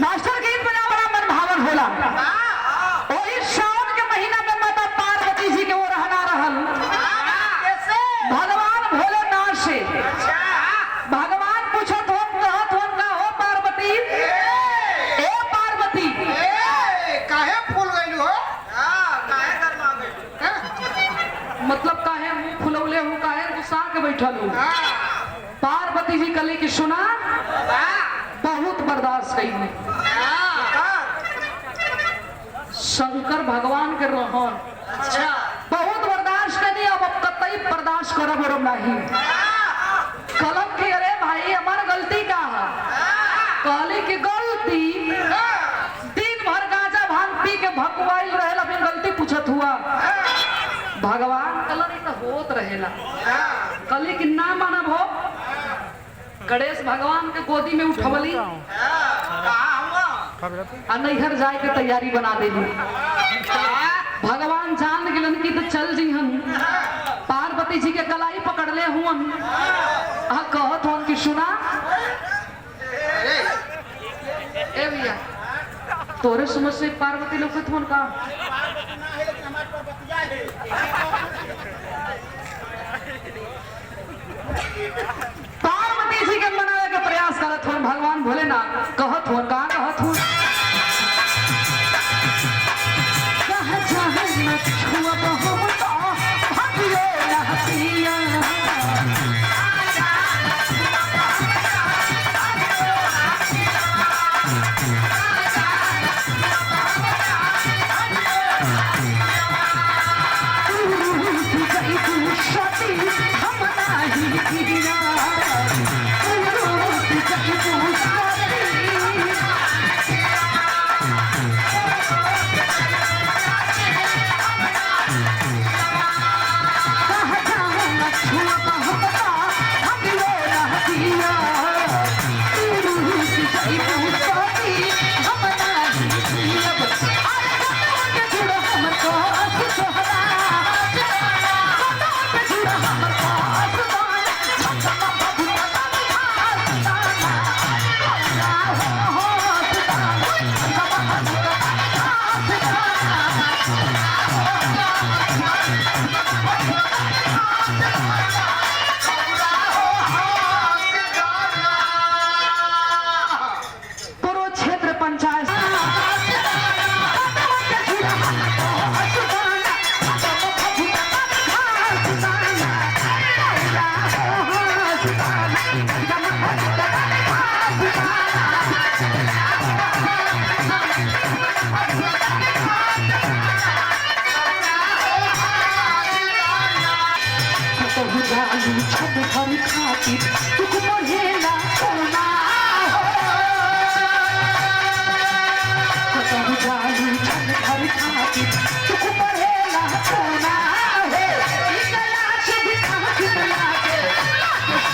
Master गीत बजा बड़ा मन भावन होला। और इस सावन के महीना में माता पार्वती जी के वो रहना रहल भगवान भोलेनाथ से। भगवान पूछत हो कहत हो का हो पार्वती ए पार्वती काहे फूल गइल हो? काहे गरमा गइल? मतलब काहे मुंह फुलौले हो काहे गुस्सा के बैठल हो। पार्वती जी कली की सुना बहुत बर्दाश्त कइले। शंकर भगवान के रोहन अच्छा बहुत बर्दाश्त कर दिया। अब कतई बर्दाश्त करब और नहीं कलम की अरे भाई हमार गलती का है। कहली की गलती दिन भर गांजा भांग पी के भकुआइल रहेला फिर गलती पूछत हुआ। भगवान कलर तो होत रहेला कली की ना मानब हो। गणेश भगवान के गोदी में उठवली आ नैहर जाए के तैयारी बना देली। भगवान जान गिलन की तो चल जीहन पार्वती जी के कलाई पकड़ले हुन आ कहत हुन कि सुना ए भैया तोरे समझ से पार्वती लोकत हुन का पार्वती जी के मनावे के प्रयास करत हुन। भगवान भोलेनाथ कहत हुन का कहत हुन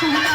सुना